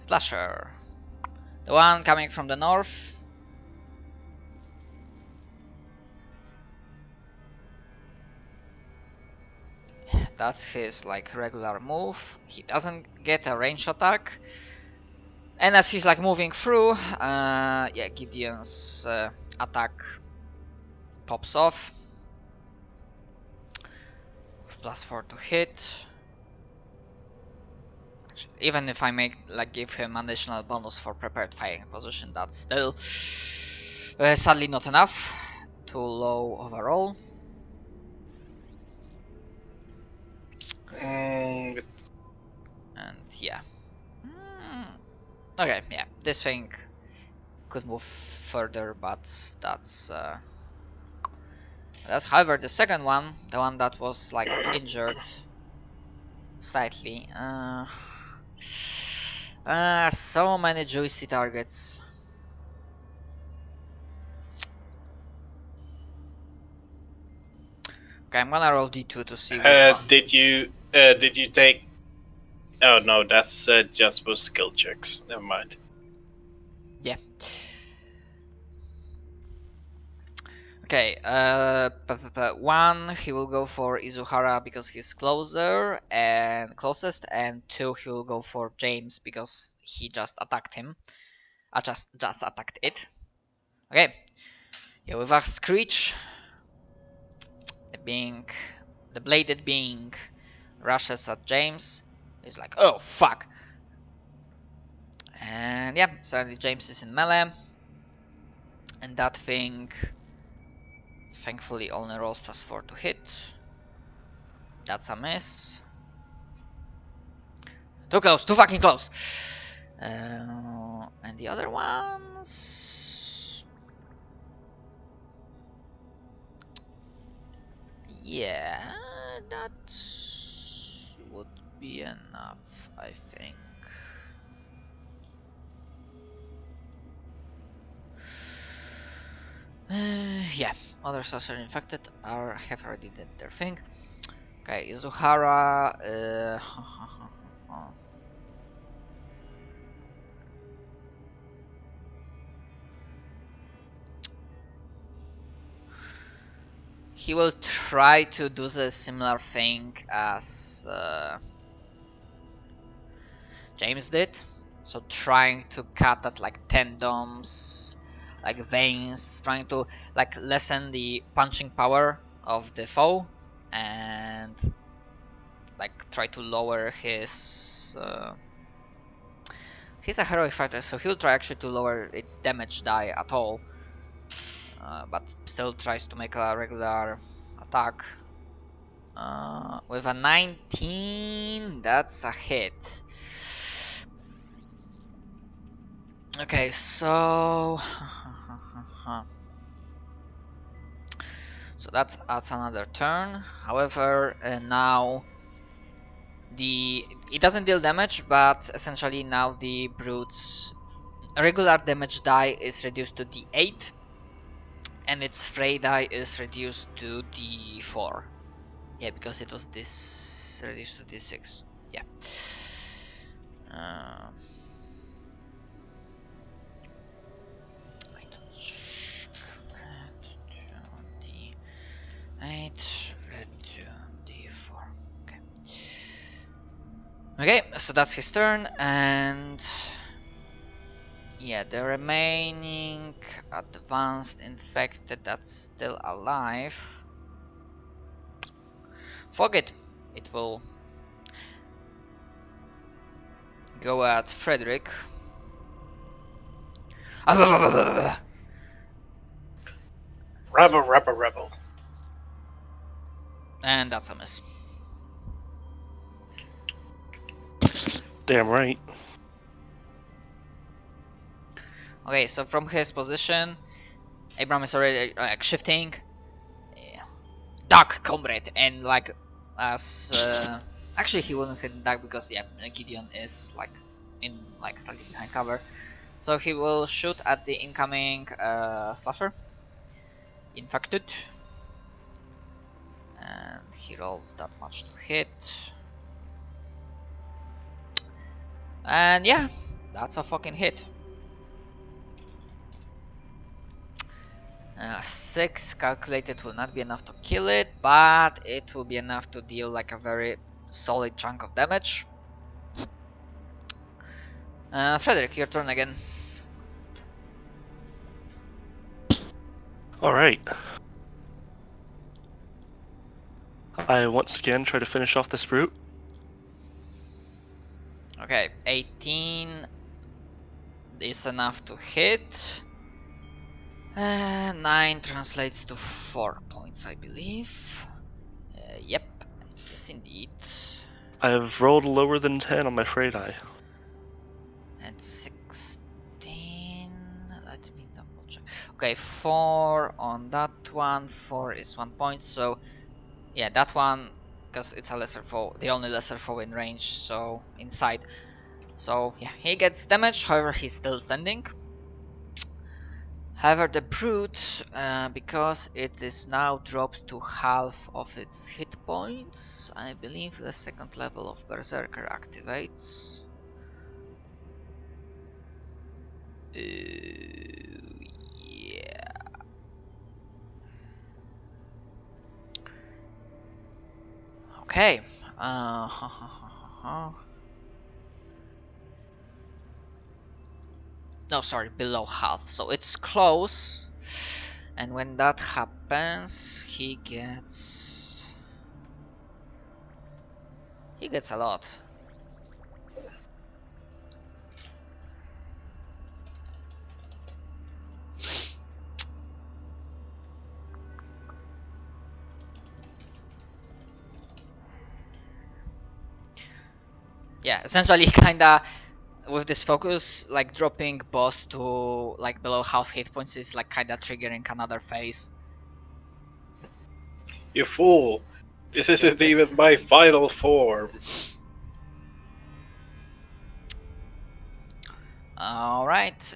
Slasher. The one coming from the north. That's his like regular move. He doesn't get a range attack. And as he's like moving through, yeah, Gideon's attack pops off. +4 to hit. Actually, even if I give him additional bonus for prepared firing position, that's still sadly not enough. Too low overall. And yeah. Okay, yeah, this thing could move further, but that's however the second one, the one that was like injured slightly. So many juicy targets. Okay, I'm gonna roll d2 to see which one. Did you take? Oh no, that's just for skill checks. Never mind. Yeah. Okay, one, he will go for Izuhara because he's closer and closest, and two, he will go for James because he just attacked him. Just attacked it. Okay. Yeah, with a Screech, the bladed being rushes at James. He's like, oh fuck. And yeah, suddenly James is in melee. And that thing thankfully only rolls +4 to hit. That's a miss. Too close, too fucking close. And the other ones... Yeah, that would be enough, I think. Yeah, other sorcerer infected have already did their thing. Okay, Izuhara. He will try to do the similar thing as James did. So trying to cut at like tendons, like veins, trying to like lessen the punching power of the foe and like try to lower his he's a heroic fighter, so he'll try actually to lower its damage die at all, but still tries to make a regular attack with a 19. That's a hit. Okay, so so that's another turn. However, now it doesn't deal damage, but essentially now the brute's regular damage die is reduced to d8, and its fray die is reduced to d4. Yeah, because it was this reduced to d6. Yeah. Okay, so that's his turn, and yeah, the remaining advanced infected that's still alive. Fuck it, it will go at Frederick. Rebel. And that's a miss. Damn right. Okay, so from his position, Abram is already like shifting. Yeah. Duck, comrade, and like as actually he wouldn't say duck because yeah, Gideon is like in like slightly behind cover, so he will shoot at the incoming slasher. Infected, and he rolls that much to hit. And yeah, That's a fucking hit. 6 calculated will not be enough to kill it, but it will be enough to deal like a very solid chunk of damage. Frederick, your turn again. Alright. I once again try to finish off this brute. Okay, 18 is enough to hit. 9 translates to 4 points, I believe. Yep, yes indeed. I've rolled lower than 10 on my frey die. And 16. Let me double check. Okay, 4 on that one. 4 is 1 point. So, yeah, that one, because it's a lesser foe, the only lesser foe in range, so inside. So, yeah, he gets damage, however, he's still standing. However, the brute, because it is now dropped to half of its hit points, I believe the second level of Berserker activates. Yeah. Okay. No, sorry, below half. So it's close. And when that happens, he gets a lot. Yeah, essentially kinda with this focus, like dropping boss to like below half hit points is like kinda triggering another phase. You fool! This isn't Yes. even my final form. Alright,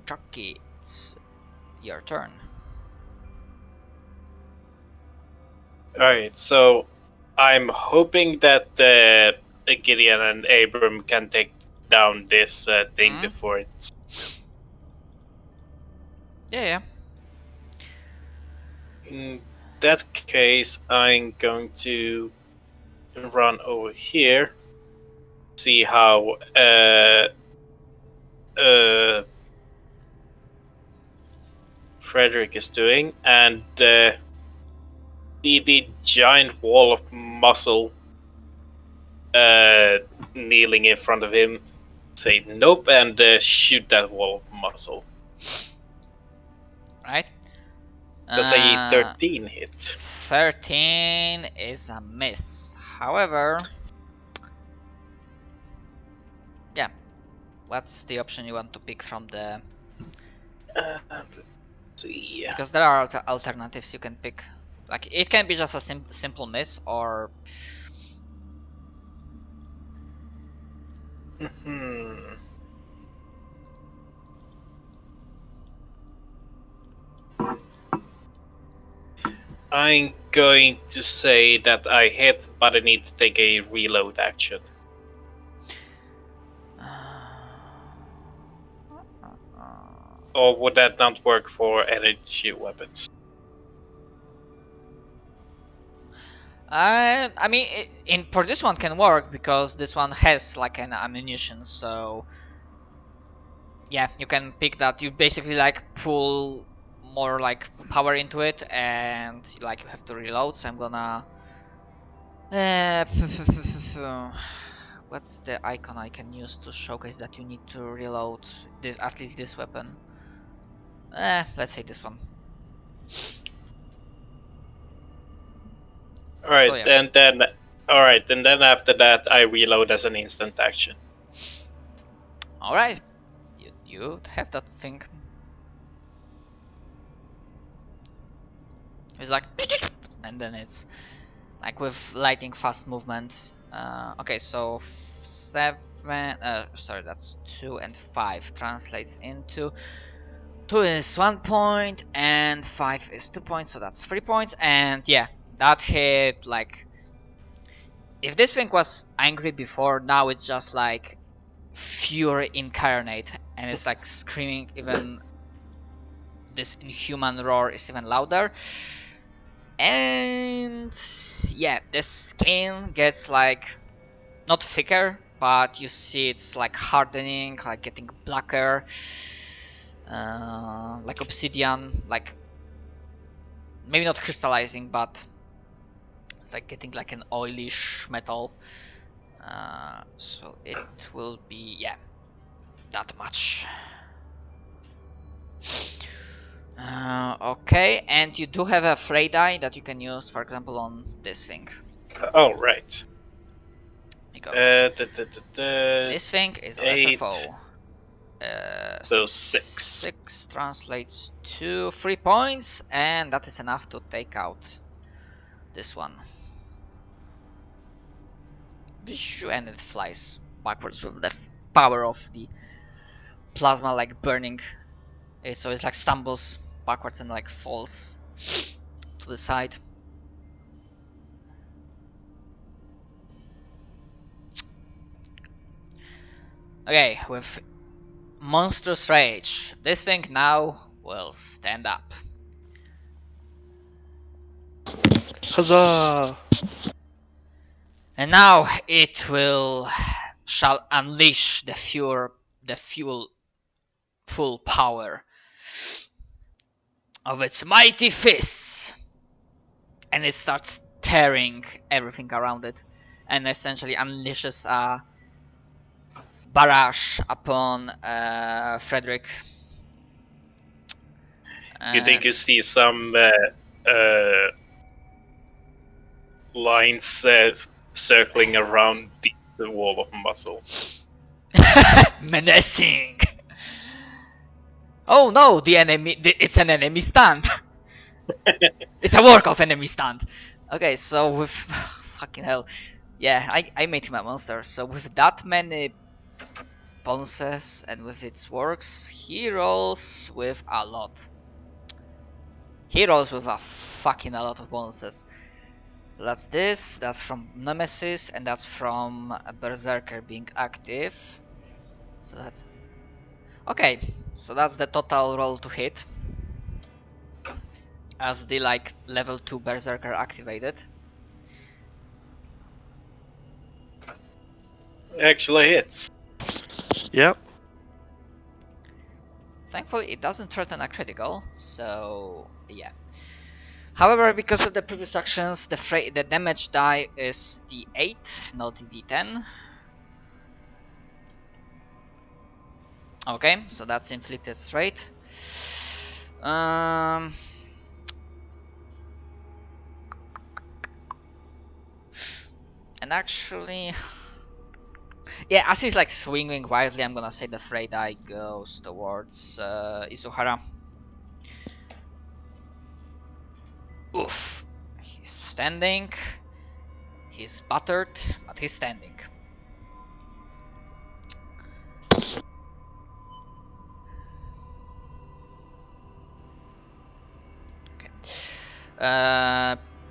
Jockey, it's your turn. Alright, so I'm hoping that Gideon and Abram can take down this thing before it's. Yeah. In that case, I'm going to run over here, see how Frederick is doing, and see the giant wall of muscle kneeling in front of him, say nope, and shoot that wall of muscle. Right? Does a 13 hit? 13 is a miss. However, yeah. What's the option you want to pick from the? Let's see. Because there are alternatives you can pick. Like it can be just a simple miss, or I'm going to say that I hit, but I need to take a reload action. Or would that not work for energy weapons? I mean, for this one can work because this one has like an ammunition, so yeah, you can pick that. You basically like pull more like power into it, and like you have to reload. So I'm gonna. What's the icon I can use to showcase that you need to reload this, at least this weapon? Let's say this one. Alright, So, yeah. and then after that I reload as an instant action. Alright. You have that thing. It's like, and then it's like with lightning fast movement. Okay, so 7. Sorry, that's 2 and 5 translates into 2 is 1 point and 5 is 2 points, so that's 3 points. And yeah, that hit like. If this thing was angry before, now it's just like fury incarnate, and it's like screaming. Even this inhuman roar is even louder. And yeah, the skin gets like not thicker, but you see it's like hardening, like getting blacker, like obsidian, like maybe not crystallizing, but it's like getting like an oilish metal. So it will be, yeah, that much. Okay, and you do have a fray die that you can use, for example, on this thing. Oh, right. Because Da, da, da, da. this thing is eight. LSFO. So 6. 6 translates to 3 points, and that is enough to take out this one. And it flies backwards with the power of the plasma, like burning it, so it like stumbles backwards and like falls to the side. Okay, with monstrous rage, this thing now will stand up. Huzzah! And now it shall unleash the full power of its mighty fists, and it starts tearing everything around it, and essentially unleashes a barrage upon Frederick. You think you see some lines circling around the wall of muscle? Menacing. Oh no, it's an enemy stand. It's a work of enemy stand. Okay, so with fucking hell, yeah, I made him a monster. So with that many bonuses and with its works, he rolls with a lot. He rolls with a fucking a lot of bonuses. So that's this, that's from Nemesis, and that's from a Berserker being active. So that's okay. So that's the total roll to hit, as the like level 2 Berserker activated. Actually hits. Yep. Thankfully, it doesn't threaten a critical, so yeah. However, because of the previous actions, the damage die is the 8, not the D10. Okay, so that's inflicted straight. And actually, yeah, as he's like swinging wildly, I'm gonna say the fray die goes towards Izuhara. Oof. He's standing. He's battered, but he's standing. Okay.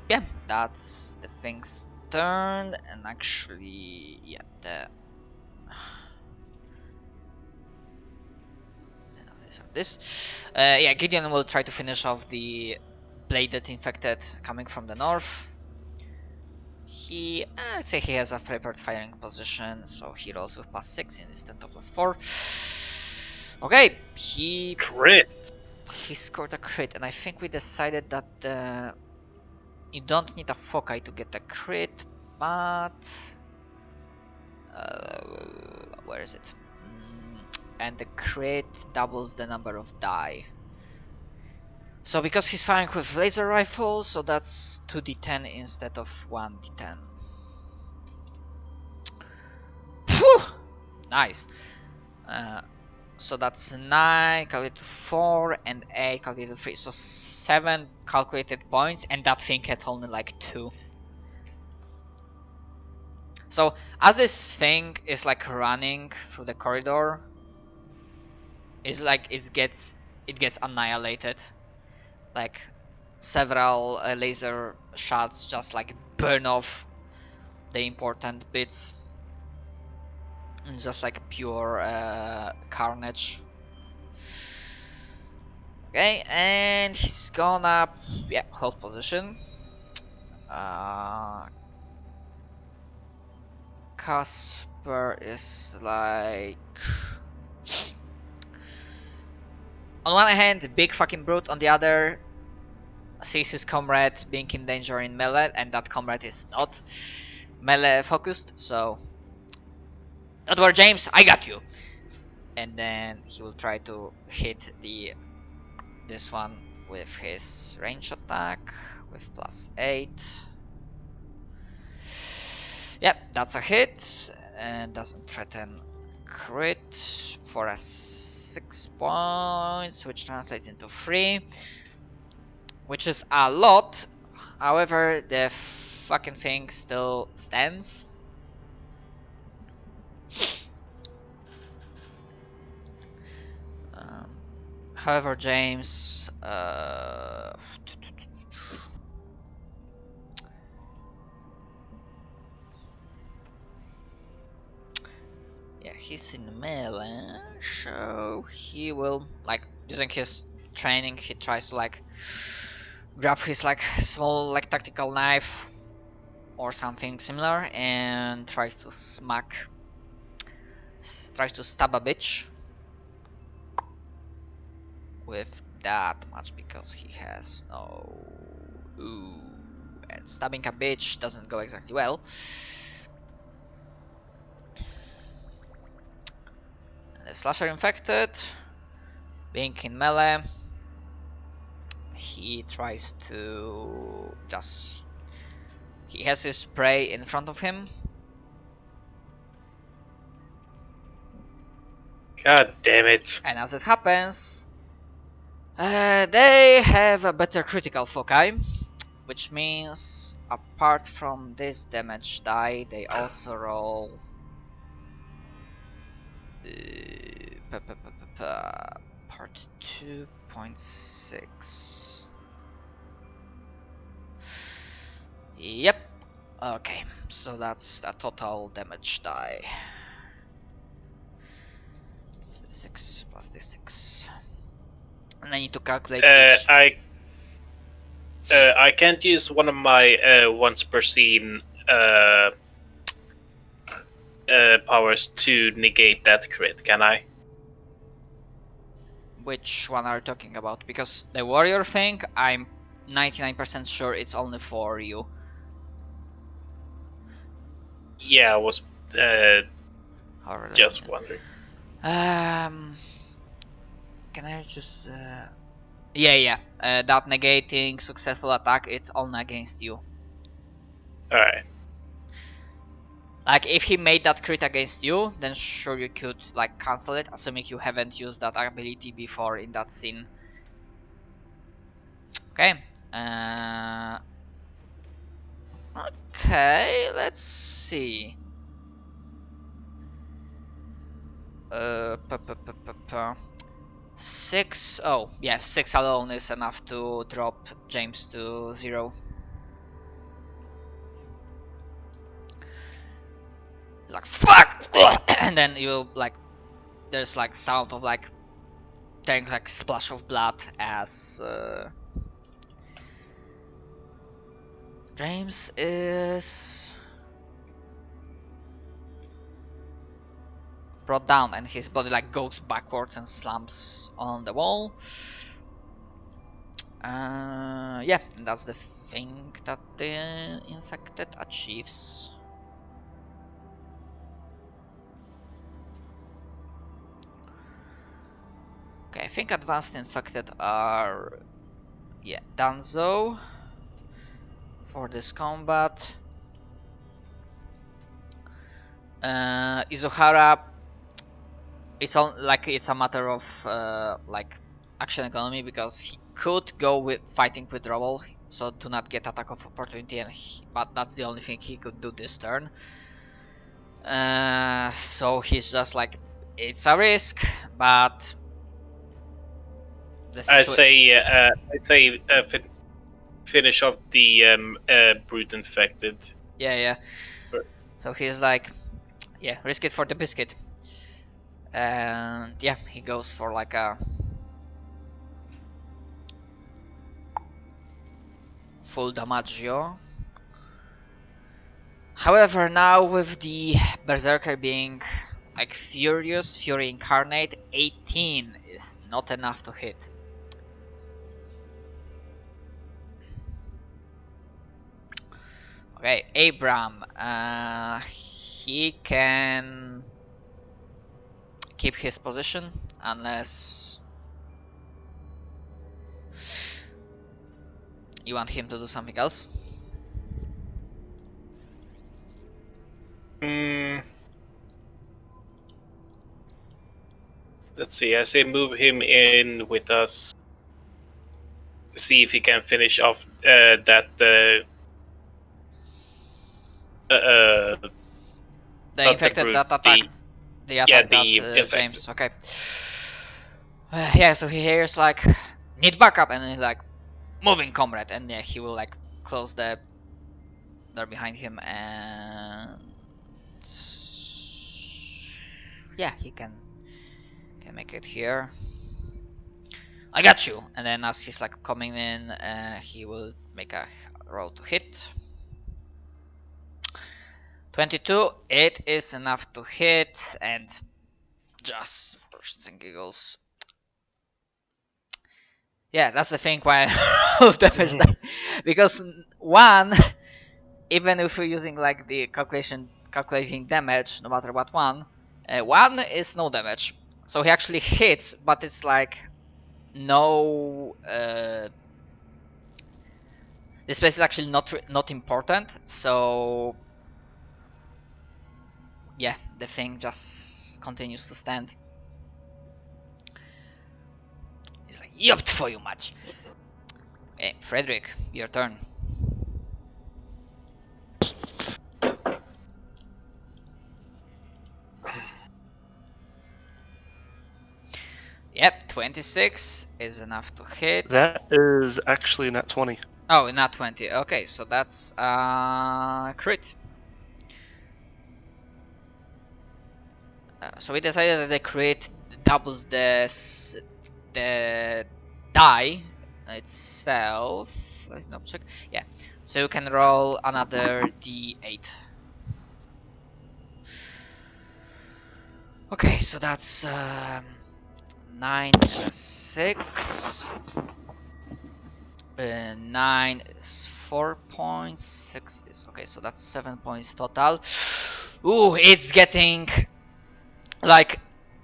Yeah, that's the thing's turn, and actually, yeah, yeah, Gideon will try to finish off the bladed infected coming from the north. I'd say he has a prepared firing position, so he rolls with +6 instead of +4. Okay, he scored a crit, and I think we decided that you don't need a foci to get a crit, but where is it? And the crit doubles the number of die. So because he's firing with laser rifle, so that's 2d10 instead of 1d10. Whew! Nice. So that's 9 calculated to 4 and 8 calculated to 3. So 7 calculated points, and that thing had only like 2. So as this thing is like running through the corridor, it's like it gets annihilated. Like several laser shots just like burn off the important bits. It's just like pure carnage. Okay, and he's gonna hold position. Casper is like, on one hand, big fucking brute, on the other, sees his comrade being in danger in melee, and that comrade is not melee focused, so don't worry, James, I got you. And then he will try to hit this one with his range attack with +8. Yep, that's a hit and doesn't threaten crit for a 6 points, which translates into 3, which is a lot. However, the fucking thing still stands. However, James, yeah, he's in melee, so he will, like, using his training, he tries to like grab his like small like tactical knife or something similar and tries to stab a bitch with that much because he has no. Ooh, and stabbing a bitch doesn't go exactly well. The slasher infected, being in melee, he tries to just. He has his prey in front of him. God damn it. And as it happens, they have a better critical foci, which means apart from this damage die, they also roll part 2.6. Yep. Okay, so that's the total damage die. 6 plus d6. And I need to calculate each. I can't use one of my once per scene powers to negate that crit, can I? Which one are you talking about? Because the warrior thing, I'm 99% sure it's only for you. Yeah, I was just wondering. Can I just yeah, that negating successful attack, it's only against you. Alright. Like if he made that crit against you, then sure you could like cancel it, assuming you haven't used that ability before in that scene. Okay. Okay, let's see. 6. Oh, yeah, 6 alone is enough to drop James to 0. Like fuck, and then you like, there's like sound of like, getting like splash of blood as James is brought down and his body like goes backwards and slumps on the wall. Yeah, and that's the thing that the infected achieves. Okay, I think advanced infected are donezo for this combat. Izuhara, it's a matter of like action economy because he could go with fighting with Rubble, so do not get attack of opportunity, but that's the only thing he could do this turn. So he's just like, it's a risk, but I'd say finish off the brute infected. Yeah. Sure. So he's like, Yeah, risk it for the biscuit. And yeah, he goes for like a full damaggio. However, now with the Berserker being like furious, Fury incarnate, 18 is not enough to hit. Okay, Abram, he can keep his position unless you want him to do something else. Let's see. I say move him in with us. See if he can finish off that. The not infected brute, that attacked. The attack the that infected. James. Okay. Yeah, so he hears like need backup, and he's like moving, comrade, and yeah, he will like close the door behind him, and yeah, he can make it here. I got you. And then as he's like coming in, he will make a roll to hit. 22, it is enough to hit, and just for shits and giggles. Yeah, that's the thing why I roll damage die. Because one, even if we're using like the calculating damage, no matter what one is no damage. So he actually hits, but it's like no. This place is actually not important. So yeah, the thing just continues to stand. He's like, yup for you much. Okay, Frederick, your turn. Yep, 26 is enough to hit. That is actually a nat 20. Oh, not 20. Okay, so that's crit. So we decided that the crit doubles the die itself. No, check. Yeah, so you can roll another d8. Okay, so that's 9 and a 6. 9 is 4 points. 6 is okay, so that's 7 points total. Ooh, it's getting like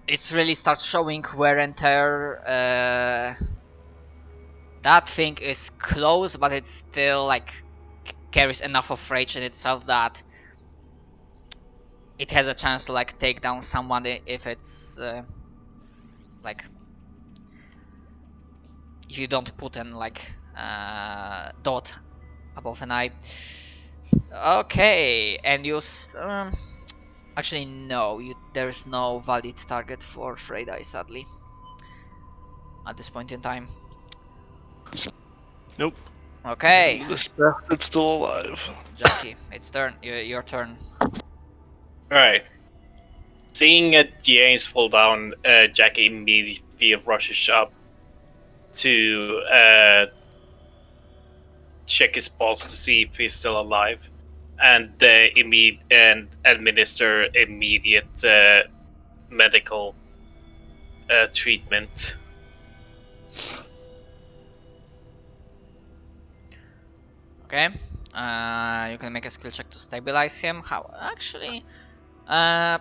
it's really starts showing wear and tear. That thing is close, but it still like carries enough of rage in itself that it has a chance to like take down someone if it's like if you don't put an like dot above an eye. Okay, and you actually no, there's no valid target for Freydai, sadly, at this point in time. Nope. Okay, This bastard's still alive. Jackie, it's your turn. Alright. Seeing James fall down, Jackie immediately rushes up to check his pulse to see if he's still alive, and administer immediate medical treatment. Okay, you can make a skill check to stabilize him. How actually? I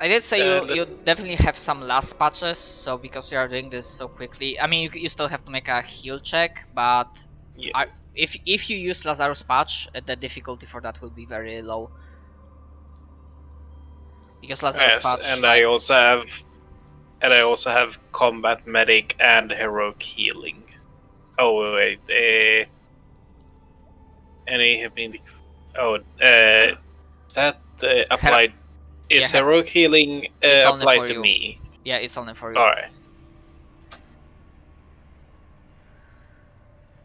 did say you definitely have some last patches, so because you are doing this so quickly, I mean you still have to make a heal check, but Yeah. if you use Lazarus patch, the difficulty for that will be very low. Because Lazarus Yes, patch, and like, I also have combat medic and heroic healing. Oh wait, any is that applied? Is Yeah, heroic healing It's only applied for to you. me? Yeah, it's only for you. Alright.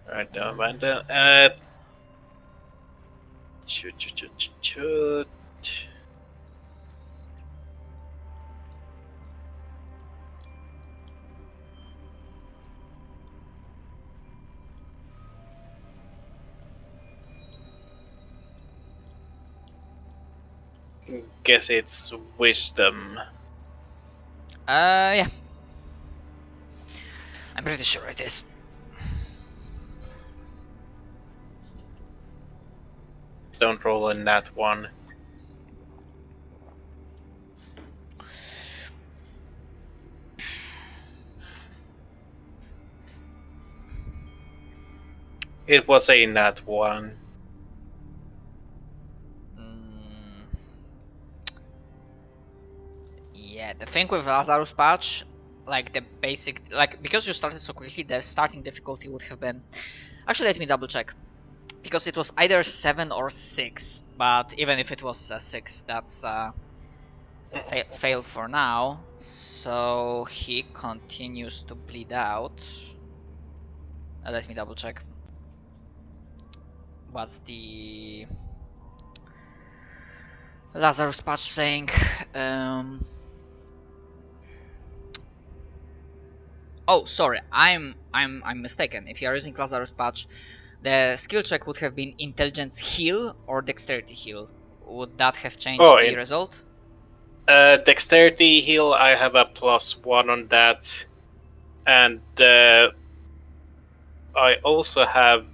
Alright, never mind then. Guess it's wisdom. Yeah. I'm pretty sure it is. Don't roll in that one. It was a nat one. Yeah, the thing with Lazarus patch, like the basic, like because you started so quickly, the starting difficulty would have been. Actually, let me double check, because it was either 7 or 6. But even if it was 6, that's fail for now. So he continues to bleed out. Let me double check. What's the Lazarus patch saying? Oh, sorry, I'm mistaken. If you are using Lazarus patch, the skill check would have been intelligence heal or dexterity heal. Would that have changed the result? Dexterity heal, I have a +1 on that, and I also have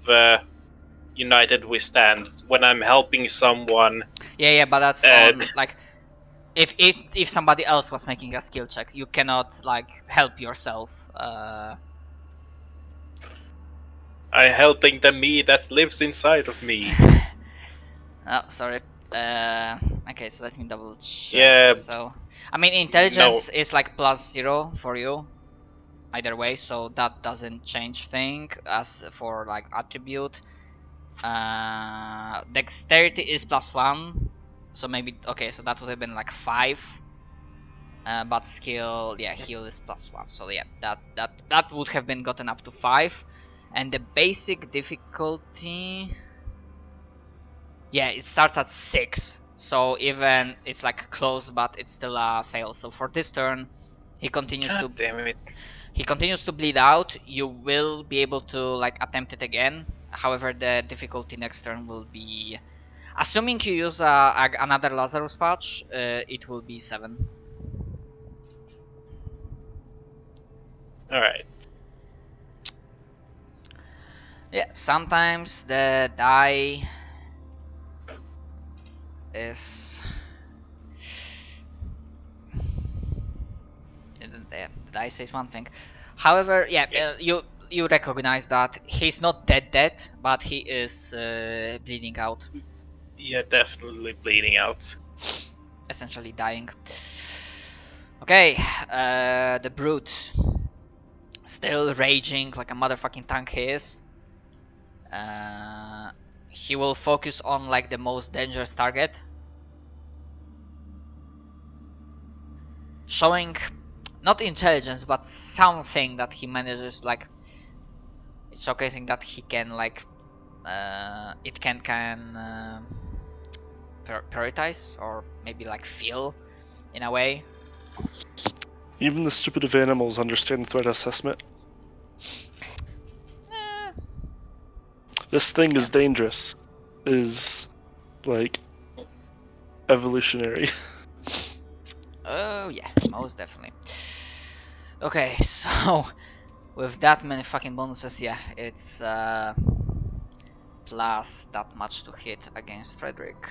United Withstand when I'm helping someone. Yeah, but that's on like if somebody else was making a skill check, you cannot like help yourself. I'm helping the me that lives inside of me. Oh, sorry. Okay, so let me double check. Yeah. So, I mean, intelligence is like +0 for you, either way. So that doesn't change thing as for like attribute. Dexterity is +1, so maybe okay. So that would have been like 5. But skill, yeah, heal is +1. So yeah, that would have been gotten up to 5, and the basic difficulty. Yeah, it starts at 6, so even it's like close, but it's still a fail. So for this turn, he continues God damn it. he continues to bleed out. You will be able to like attempt it again. However, the difficulty next turn will be, assuming you use another Lazarus patch, it will be 7. All right. Yeah, sometimes the die is the die says one thing. However, yeah, you recognize that he's not dead, but he is bleeding out. Yeah, definitely bleeding out. Essentially dying. Okay, the brute still raging like a motherfucking tank he is. He will focus on like the most dangerous target, showing not intelligence but something that he manages, like it's showcasing that he can like it can prioritize or maybe like feel in a way. Even the stupid of animals understand threat assessment. This thing is dangerous. Is like evolutionary. Oh yeah, most definitely. Okay, so with that many fucking bonuses, yeah, it's plus that much to hit against Frederick.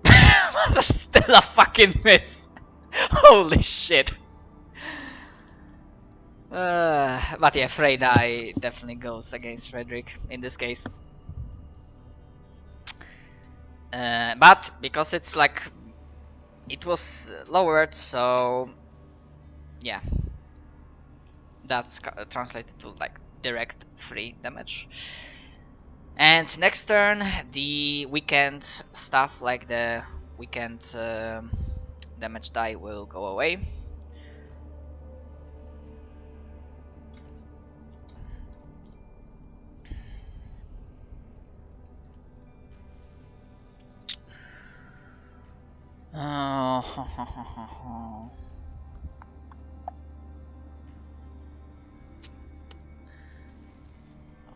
That's still a fucking miss. Holy shit. But yeah, Frey die definitely goes against Frederick in this case. But because it's like it was lowered, so yeah, that's translated to like direct free damage. And next turn, the weekend stuff like the weekend damage die will go away.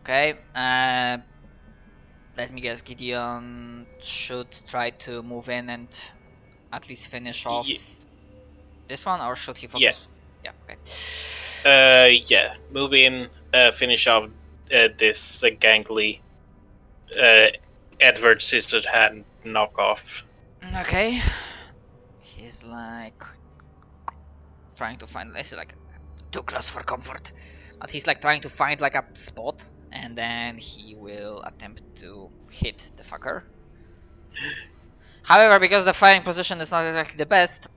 Okay, let me guess, Gideon should try to move in and at least finish off this one, or should he focus? Yeah, okay. Yeah. Move in, finish off this gangly Edward Scissorhand knockoff. Okay. He's like trying to find, this is like too close for comfort, but he's like trying to find like a spot, and then he will attempt to hit the fucker. However, because the firing position is not exactly the best,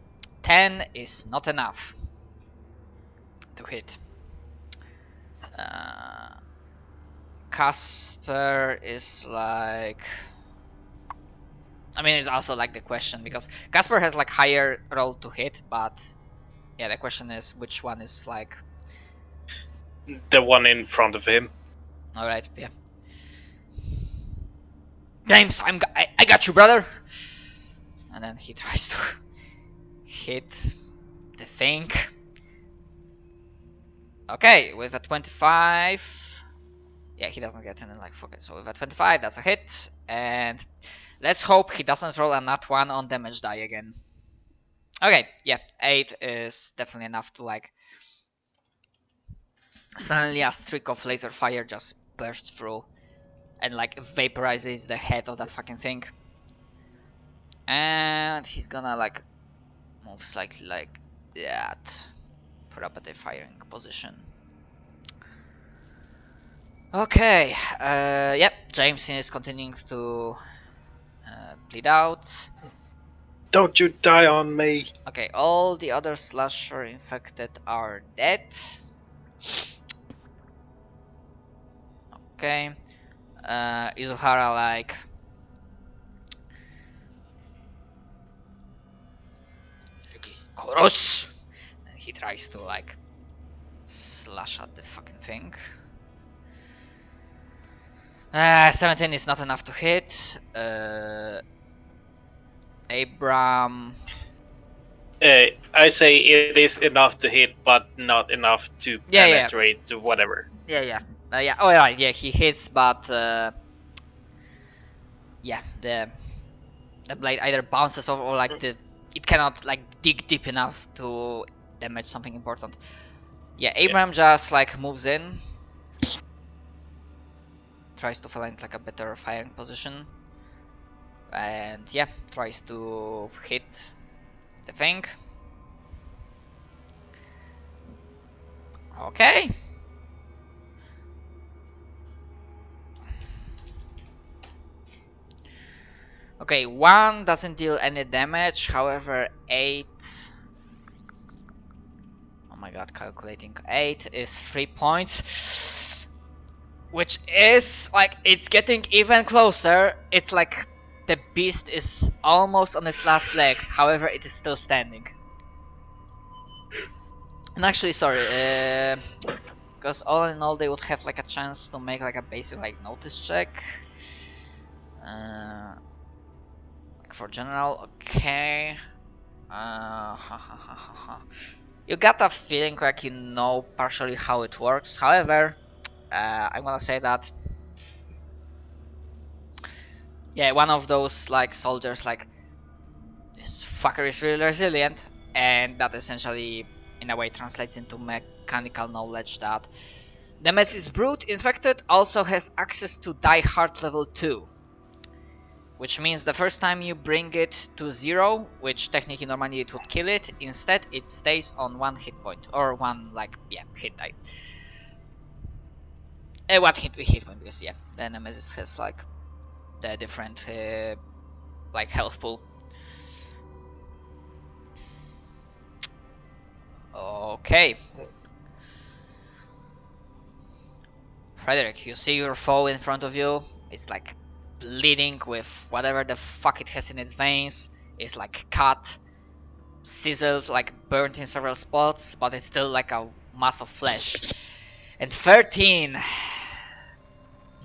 10 is not enough to hit. Casper is like, I mean, it's also like the question, because Casper has like higher roll to hit, but yeah, the question is which one is like the one in front of him. All right, yeah. James, I got you, brother. And then he tries to hit the thing. Okay, with a 25. Yeah, he doesn't get any like fuck it. So with a 25, that's a hit, and let's hope he doesn't roll a nat 1 on damage die again. Okay, yeah, 8 is definitely enough to like. Suddenly a streak of laser fire just bursts through and like vaporizes the head of that fucking thing. And he's gonna like move slightly like that. Put up at the firing position. Okay, yep, James is continuing to bleed out. Don't you die on me! Okay, all the other slasher infected are dead. Okay, Izuhara like Koros, and he tries to like slash at the fucking thing. 17 is not enough to hit. Abram. I say it is enough to hit, but not enough to penetrate to whatever. Yeah. Oh, right. Yeah, he hits, but yeah, the blade either bounces off or like it cannot like dig deep enough to damage something important. Yeah, Abram just like moves in, tries to find like a better firing position, and yeah, tries to hit the thing. Okay. Okay, 1 doesn't deal any damage, however 8... Oh my god, calculating. 8 is 3 points. Which is, like, it's getting even closer. It's like the beast is almost on its last legs, however it is still standing. And actually, sorry, because all in all they would have like a chance to make like a basic like notice check. For general, okay. You got a feeling like you know partially how it works. However, I'm gonna say that yeah, one of those like soldiers like this fucker is really resilient, and that essentially in a way translates into mechanical knowledge that the Nemesis Brute infected also has access to Die Hard level 2. Which means the first time you bring it to 0, which technically normally it would kill it, instead it stays on 1 hit point, or 1 like, yeah, hit die. 1 hit point, because yeah, the Nemesis has like the different like health pool. Okay. Frederick, you see your foe in front of you, it's like bleeding with whatever the fuck it has in its veins. It's like cut, sizzled, like burnt in several spots, but it's still like a mass of flesh. And 13.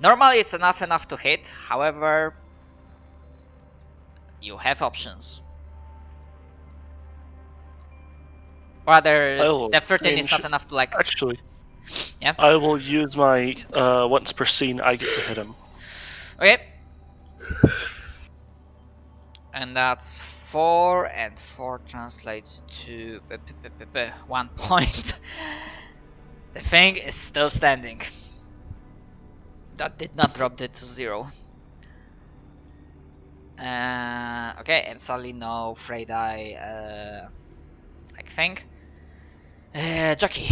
Normally it's enough to hit, however, you have options. Rather, the 13 is not enough to like... Actually, yeah. I will use my once per scene I get to hit him. Okay, And that's 4, and 4 translates to 1 point. The thing is still standing. That did not drop it to 0. Okay, and sadly no Freydie like thing. Jockey.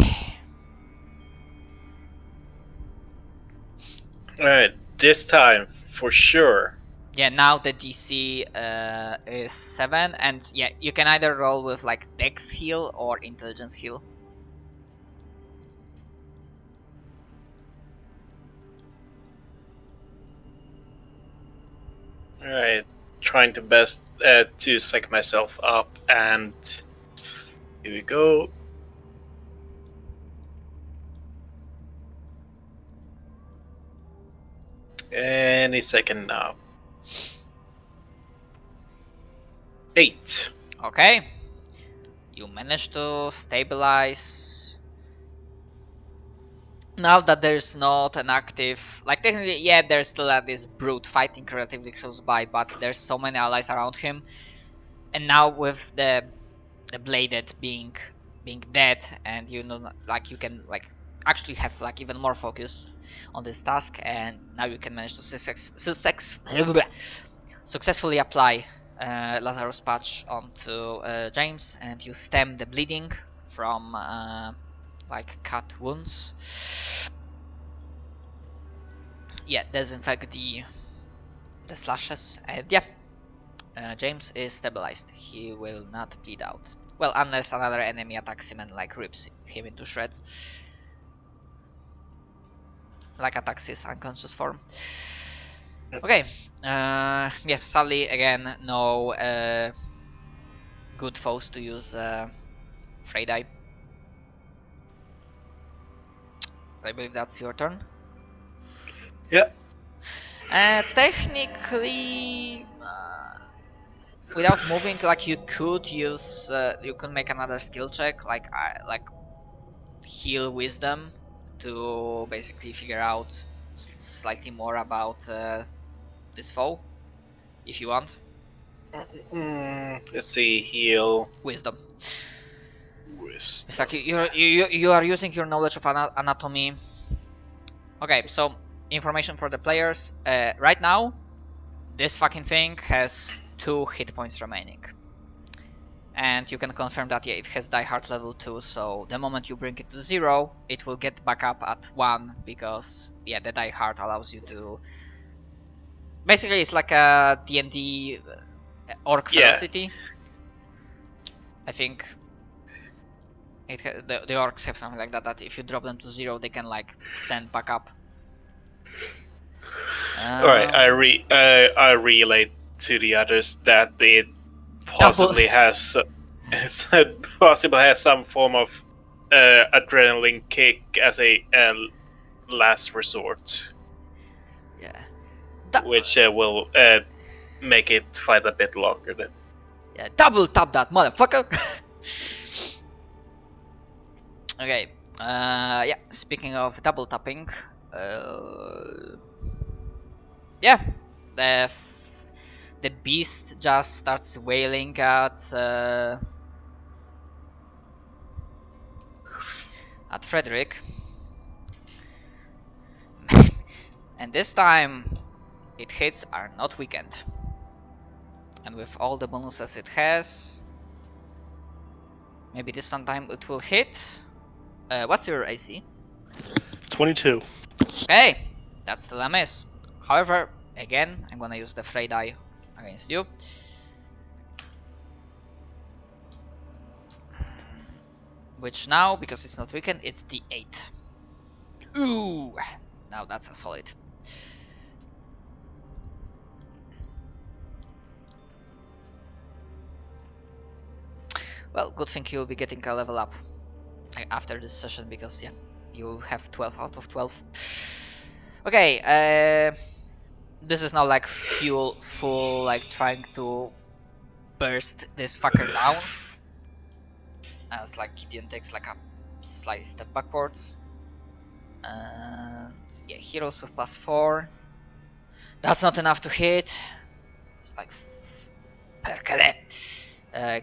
Alright, this time, for sure. Yeah, now the DC is 7, and yeah, you can either roll with like Dex heal or Intelligence heal. Alright, trying to best to psych myself up, and here we go. Any second now. 8. Okay. You managed to stabilize. Now that there's not an active, like technically, yeah, there's still this brute fighting relatively close by, but there's so many allies around him, and now with the bladed being dead, and you know, like you can like actually have like even more focus on this task, and now you can manage to successfully apply Lazarus patch onto James, and you stem the bleeding from like cut wounds. Yeah, disinfect the slashes, and yeah, James is stabilized. He will not bleed out. Well, unless another enemy attacks him and like rips him into shreds, like attacks his unconscious form. Okay, yeah, sadly again no good foes to use Freydie. I believe that's your turn. Yeah. Technically, without moving, like you could use, you could make another skill check, like heal wisdom, to basically figure out slightly more about this foe, if you want. Let's see, heal. Wisdom. Wisdom. It's like you are using your knowledge of anatomy. Okay, so information for the players. Right now, this fucking thing has 2 hit points remaining. And you can confirm that, yeah, it has Die Hard level 2, so the moment you bring it to 0, it will get back up at 1, because, yeah, the Die Hard allows you to... Basically, it's like a D&D orc velocity. I think the orcs have something like that, that if you drop them to 0, they can, like, stand back up. Alright, I relate to the others that it possibly has some form of adrenaline kick as a last resort. Yeah. Which will make it fight a bit longer then. Yeah, double tap that motherfucker! Okay, yeah, speaking of double tapping, yeah, the beast just starts wailing at Frederick, and this time its hits are not weakened, and with all the bonuses it has, maybe this time it will hit. What's your AC? 22. Okay, that's still a miss. However, again, I'm gonna use the Freydie against you. Which now, because it's not weakened, it's the 8. Ooh, now that's a solid. Well, good thing you'll be getting a level up after this session, because yeah, you'll have 12 out of 12. Okay, this is now like full like trying to burst this fucker down, as like Gideon takes like a slight step backwards. And yeah, heroes with +4. That's not enough to hit. It's like Perkele.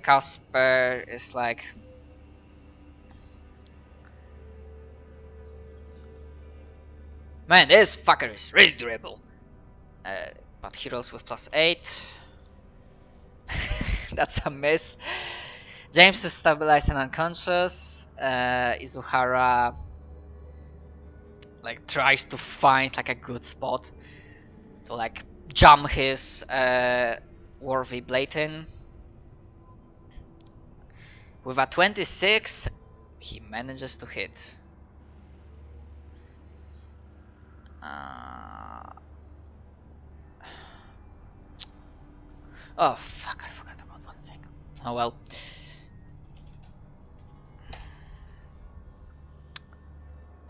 Casper is like, man, this fucker is really durable. But he rolls with +8. That's a miss. James is stabilized and unconscious. Izuhara like tries to find like a good spot to like jump his worthy blade in. With a 26, he manages to hit. Oh fuck, I forgot about one thing. Oh well.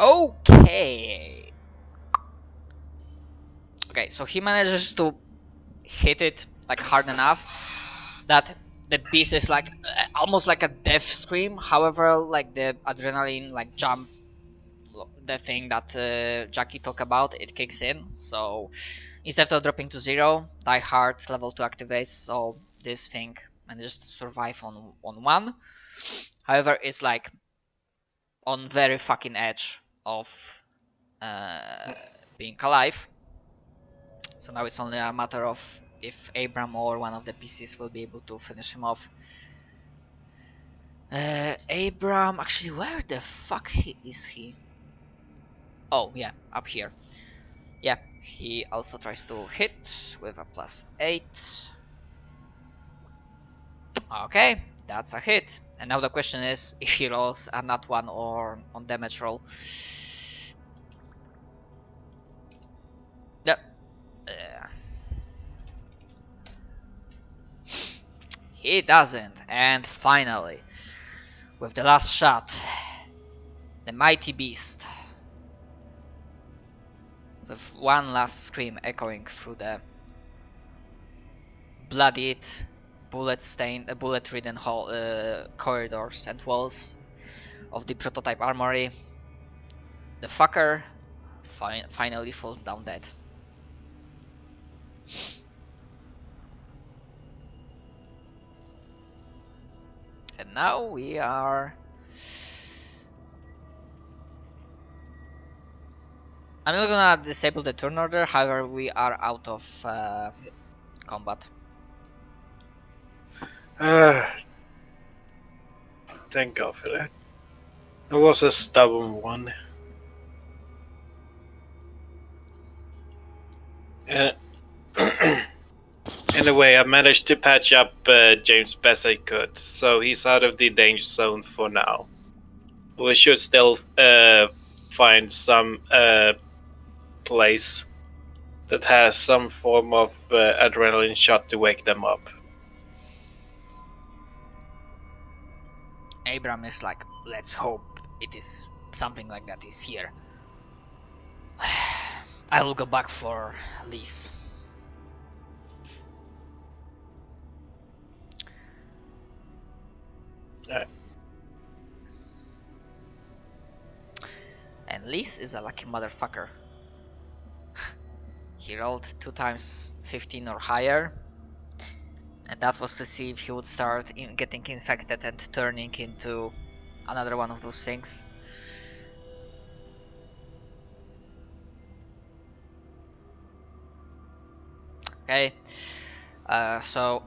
Okay. Okay, so he manages to hit it like hard enough that the beast is like almost like a death scream. However, like the adrenaline like jumped, the thing that Jackie talked about, it kicks in. So instead of dropping to 0, die hard level 2 activates. So this thing manages to survive on 1. However, it's like on very fucking edge of being alive. So now it's only a matter of if Abram or one of the PCs will be able to finish him off. Abram, actually, where the fuck is he? Oh yeah, up here. Yeah, he also tries to hit with a +8. Okay, that's a hit. And now the question is if he rolls a nat 1 or on damage roll. Yep. He doesn't. And finally, with the last shot, the mighty beast, with one last scream echoing through the bloodied, bullet-ridden corridors and walls of the prototype armory, the fucker finally falls down dead. And now we are... I'm not gonna disable the turn order, however we are out of combat. Thank God for that. It was a stubborn one. Anyway, I managed to patch up James best I could, so he's out of the danger zone for now. We should still find some place that has some form of adrenaline shot to wake them up. Abram is like, let's hope it is something like that is here. I will go back for Lise. Alright. And Lise is a lucky motherfucker. He rolled 2 times 15 or higher. And that was to see if he would start getting infected and turning into another one of those things. Okay. So...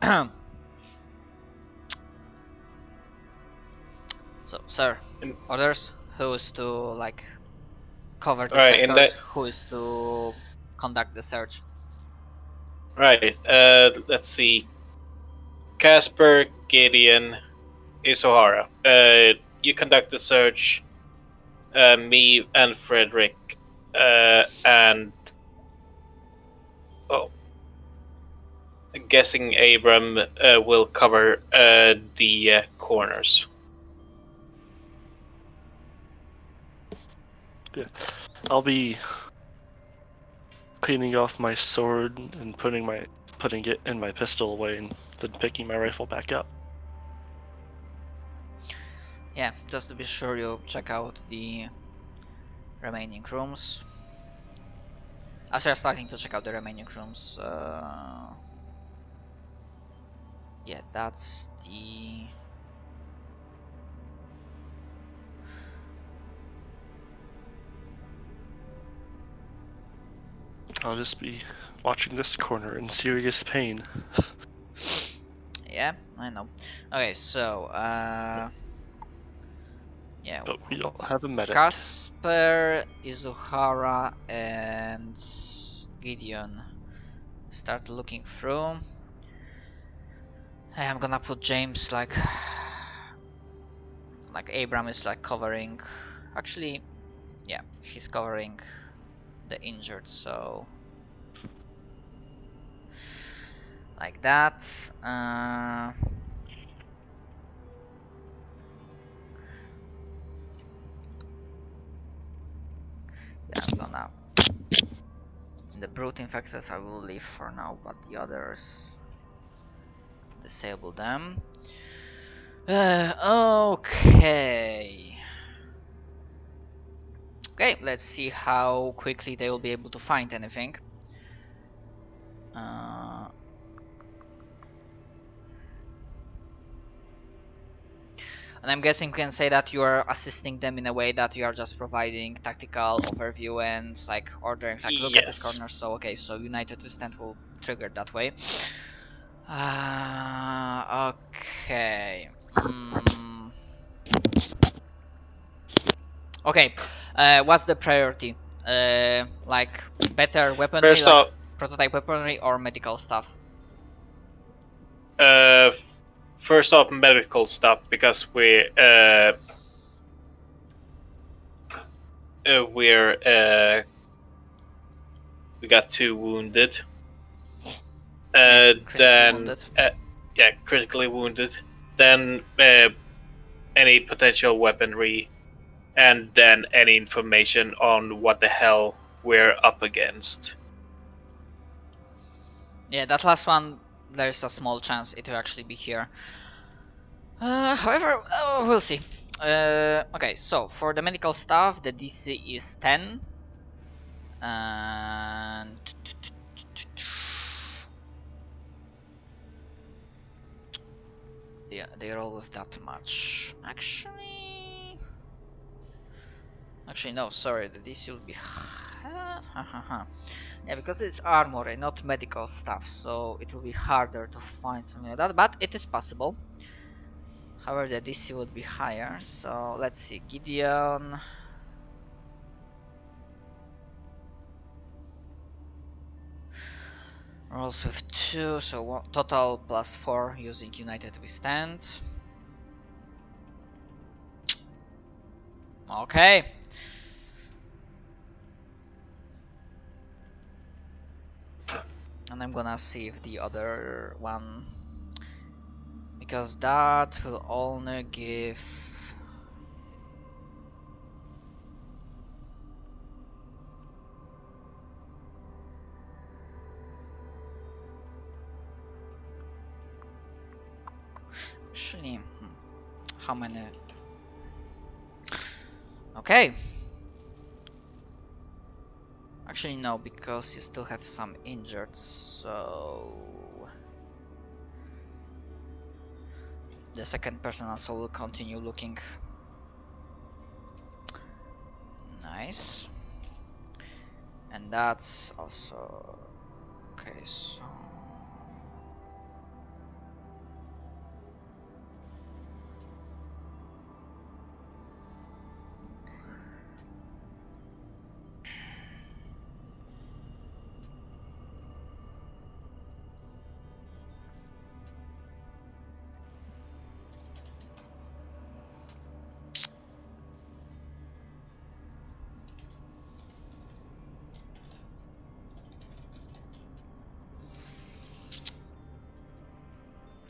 So, sir, orders? Who is to, like, cover the sectors? Who is to conduct the search? Right, let's see. Casper, Gideon, Isohara. You conduct the search. Me and Frederick, and... Oh. I'm guessing Abram will cover the corners. Yeah. I'll be cleaning off my sword and putting it in my pistol away and then picking my rifle back up. Yeah, just to be sure you check out the remaining rooms. As we are starting to check out the remaining rooms, yeah, that's the. I'll just be watching this corner in serious pain. Yeah, I know. Okay, so yeah. But we don't have a medic. Casper, Izuhara, and Gideon start looking through. I'm gonna put James like Abram is like covering. Actually, yeah, he's covering the injured, so like that. Yeah, I'm gonna. The brute infectors I will leave for now, but the others disable them. Okay. Okay, let's see how quickly they will be able to find anything. And I'm guessing we can say that you are assisting them in a way that you are just providing tactical overview and like ordering like look at this Yes. corner. So okay, so United Withstand will trigger that way. Okay. Okay. What's the priority? Like better weaponry, First like off, prototype weaponry, or medical stuff? first off, medical stuff because we're we got 2 wounded. Critically wounded. Yeah, critically wounded. Then any potential weaponry, and then any information on what the hell we're up against. Yeah, that last one, there's a small chance it will actually be here. However, we'll see. Okay, so for the medical stuff, the DC is 10. And yeah, they roll with that much. Actually, no, sorry, the DC will be yeah, because it's armor and not medical stuff, so it will be harder to find something like that, but it is possible. However, the DC would be higher, so let's see, Gideon. Rolls with 2, so total plus 4 using United Withstand. Okay. And I'm gonna see if the other one, because that will only give actually how many? Okay. Actually no, because you still have some injured, so the second person also will continue looking. Nice. And that's also okay, so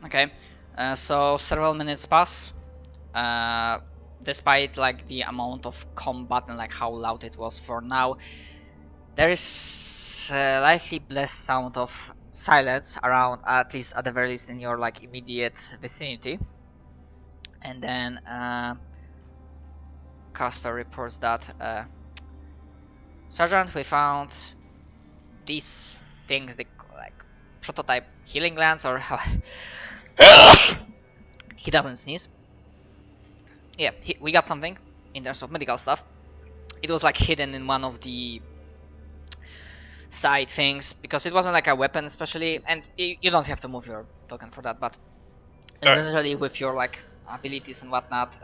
okay. So several minutes pass. Despite like the amount of combat and like how loud it was for now, there is slightly less sound of silence around, at least at the very least in your like immediate vicinity. And then Casper reports that Sergeant, we found these things, they like prototype healing glands, or how he doesn't sneeze. Yeah, we got something in terms of medical stuff. It was like hidden in one of the side things because it wasn't like a weapon especially, and you don't have to move your token for that, but essentially with your like abilities and whatnot,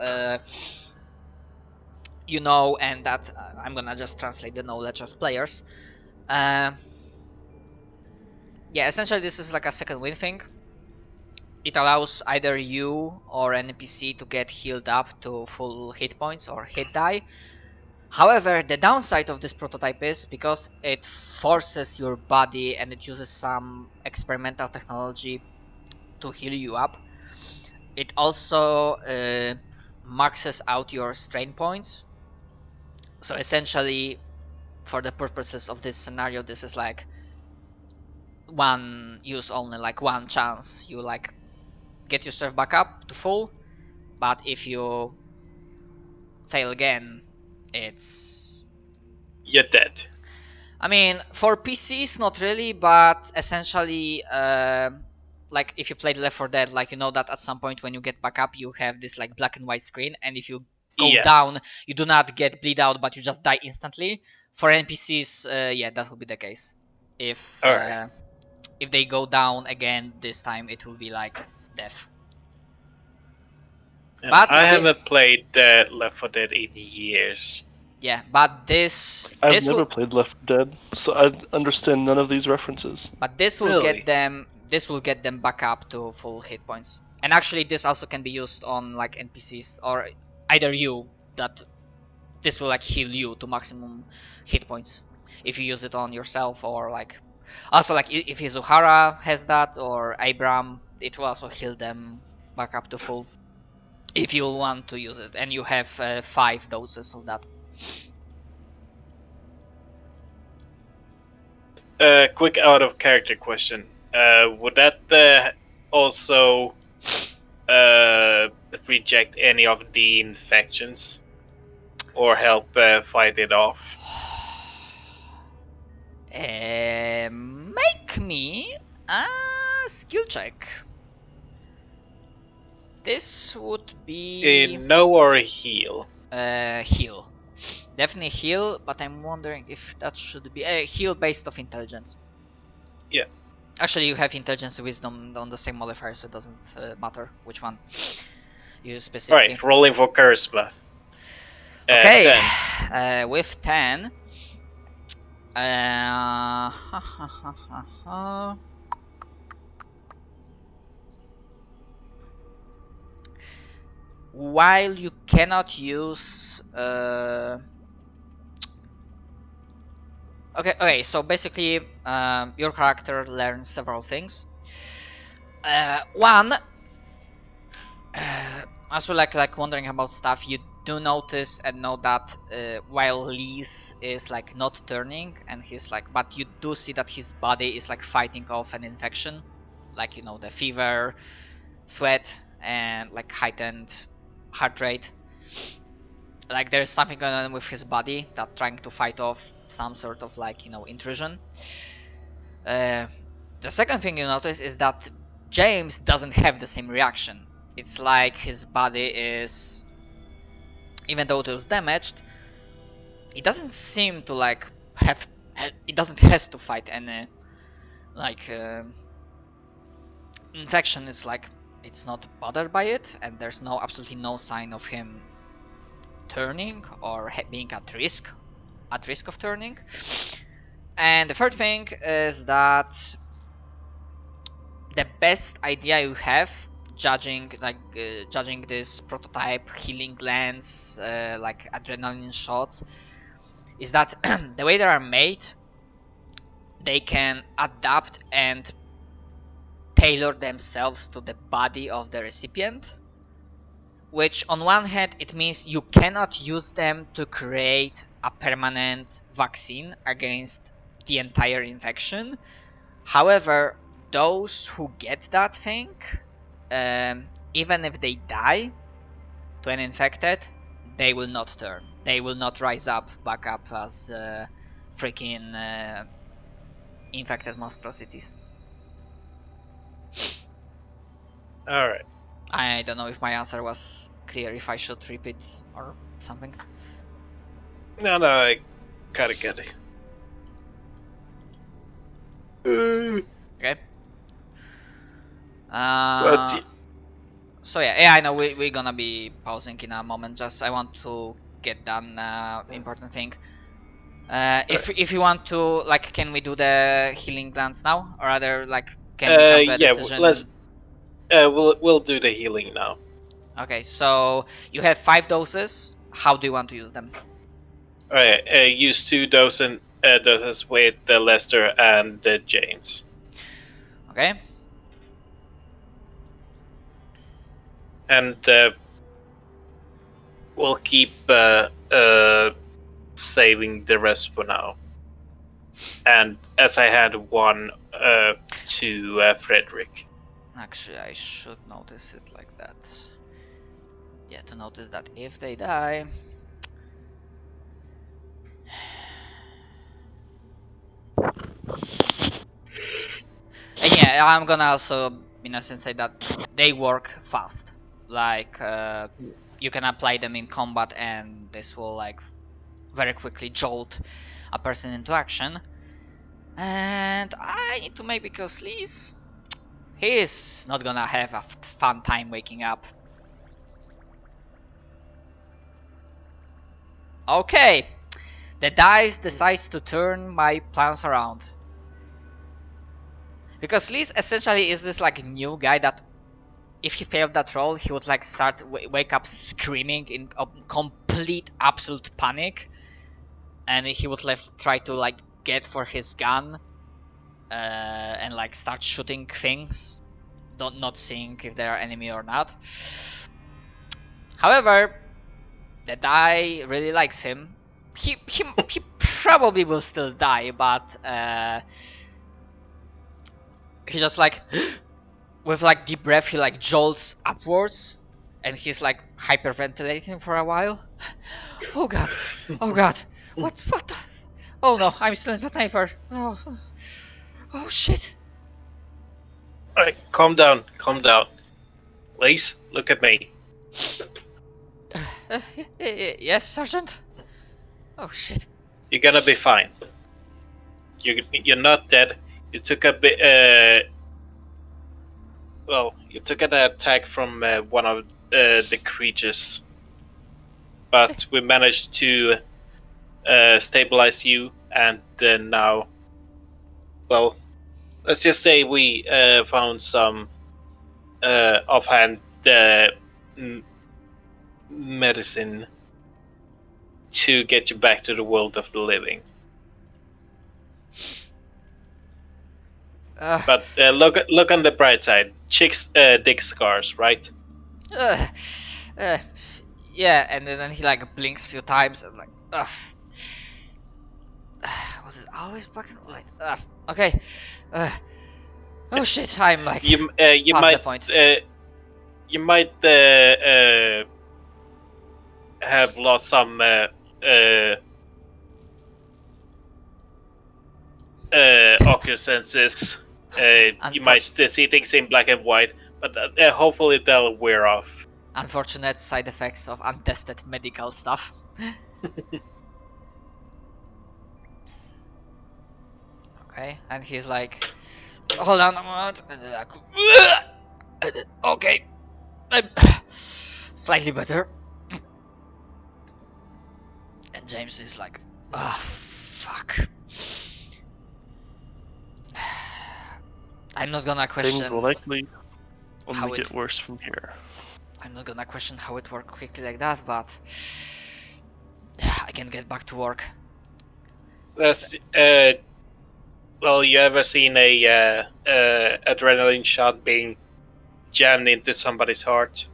you know, and that I'm gonna just translate the knowledge as players. Yeah, essentially this is like a second win thing. It allows either you or an NPC to get healed up to full hit points or hit die. However, the downside of this prototype is because it forces your body and it uses some experimental technology to heal you up. It also maxes out your strain points. So essentially, for the purposes of this scenario, this is like one use only, like one chance. You like get yourself back up to full, but if you fail again, you're dead. I mean, for PCs, not really, but essentially, like if you played Left 4 Dead, like you know that at some point when you get back up, you have this like black and white screen, and if you go down, you do not get bleed out, but you just die instantly. For NPCs, yeah, that will be the case. If they go down again this time, it will be like death. But I haven't played Left 4 Dead in years. Yeah, but this I've never played Left 4 Dead, so I understand none of these references. But this will get them. This will get them back up to full hit points. And actually, this also can be used on like NPCs or either you. That this will like heal you to maximum hit points if you use it on yourself, or like also like if Izuhara has that or Abram, it will also heal them back up to full if you want to use it, and you have 5 doses of that. Quick out of character question. Would that also reject any of the infections or help fight it off? Make me a skill check. This would be know or heal. Heal. Definitely heal, but I'm wondering if that should be heal based off intelligence. Yeah. Actually, you have intelligence and wisdom on the same modifier, so it doesn't matter which one you specifically. Right, rolling for charisma. Okay, 10. With 10. While you cannot use okay, so basically your character learns several things. One, as well, like wondering about stuff, you do notice and know that while Lee's is like not turning and he's like, but you do see that his body is like fighting off an infection, like, you know, the fever, sweat, and like heightened heart rate. Like there's something going on with his body that trying to fight off some sort of like, you know, intrusion. The second thing you notice is that James doesn't have the same reaction. It's like his body is, even though it was damaged, it doesn't seem to like have, it doesn't has to fight any like infection. Is like it's not bothered by it, and there's absolutely no sign of him turning or being at risk of turning. And the third thing is that the best idea you have, judging this prototype healing glands, like adrenaline shots, is that the way they are made, they can adapt and tailor themselves to the body of the recipient, which on one hand it means you cannot use them to create a permanent vaccine against the entire infection. However, those who get that thing, even if they die to an infected, they will not turn. They will not rise back up as freaking infected monstrosities. Alright. I don't know if my answer was clear, if I should repeat or something. No, I kinda get it. Okay. But So yeah, I know we're gonna be pausing in a moment. Just I want to get done important thing. If you want to, like, can we do the healing glance now, or rather, like, can we have a yeah, decision? let's. We'll do the healing now. Okay, so you have 5 doses. How do you want to use them? Alright, use 2 doses with Lester and James. Okay. And we'll keep saving the rest for now. And as I had 1 to Frederick. Actually, I should notice it like that. Yeah, to notice that if they die. And yeah, I'm gonna also, in a sense, say that they work fast. Like, you can apply them in combat, and this will, like, very quickly jolt a person into action. And I need to make, because Liz, he's not gonna have a fun time waking up. Okay, the dice decides to turn my plans around. Because Liz essentially is this, like, new guy that if he failed that roll, he would, like, start wake up screaming in complete absolute panic, and he would try to, like, get for his gun and, like, start shooting things, not seeing if they are enemy or not. However, the die really likes him. He probably will still die, but he just, like, with, like, deep breath, he, like, jolts upwards, and he's, like, hyperventilating for a while. Oh god, oh god, what the? Oh no, I'm still in the sniper. Oh shit. Alright, calm down. Please, look at me. Yes, Sergeant? Oh shit. You're gonna be fine. You're not dead. You took a bit. Well, you took an attack from one of the creatures, but we managed to stabilize you, and now, well, let's just say we found some offhand medicine to get you back to the world of the living. But look on the bright side. Chicks dig scars, right? Yeah, and then he, like, blinks a few times and, like, was it always black and white? Okay. Oh shit, I'm, like, you past might the point. You might have lost some ocular senses. You might see things in black and white, but hopefully they'll wear off. Unfortunate side effects of untested medical stuff. Okay, and he's like, hold on a moment. And then okay, I'm slightly better. And James is like, fuck. I'm not gonna question. Things will likely how only get worse from here. I'm not gonna question how it worked quickly like that, but I can get back to work. That's well, you ever seen a adrenaline shot being jammed into somebody's heart?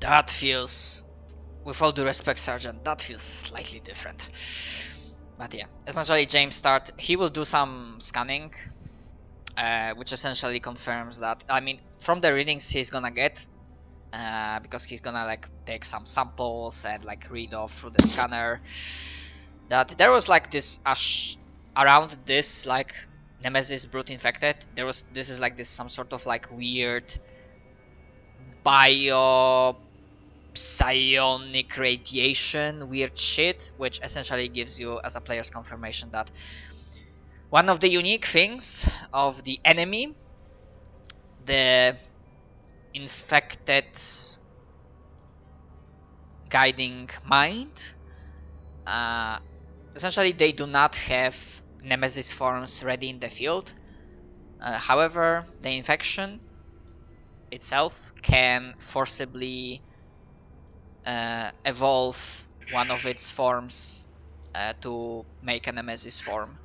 That feels, with all due respect, Sergeant, that feels slightly different. But yeah, essentially James he will do some scanning, which essentially confirms that, I mean, from the readings he's gonna get, because he's gonna, like, take some samples and, like, read off through the scanner, that there was, like, this around this like Nemesis Brute Infected, this is like this some sort of like weird psionic radiation weird shit, which essentially gives you as a player's confirmation that one of the unique things of the enemy, the infected guiding mind, essentially they do not have Nemesis forms ready in the field. However, the infection itself can forcibly evolve one of its forms to make a Nemesis form,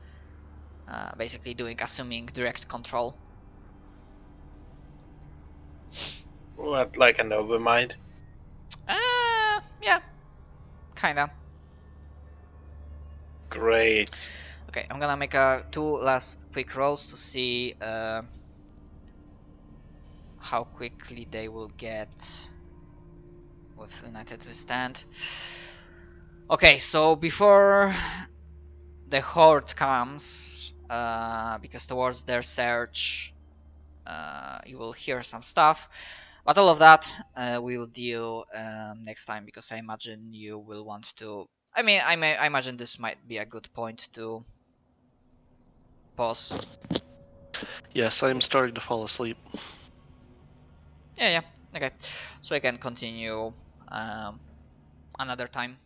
basically assuming direct control. What, like an overmind? Yeah, kinda. Great. Okay, I'm gonna make two last quick rolls to see how quickly they will get with United Withstand. Okay, so before the horde comes, because towards their search, you will hear some stuff, but all of that we'll deal next time, because I imagine you will want to. I mean, I imagine this might be a good point to pause. Yes, I'm starting to fall asleep. Yeah. Okay, so I can continue another time.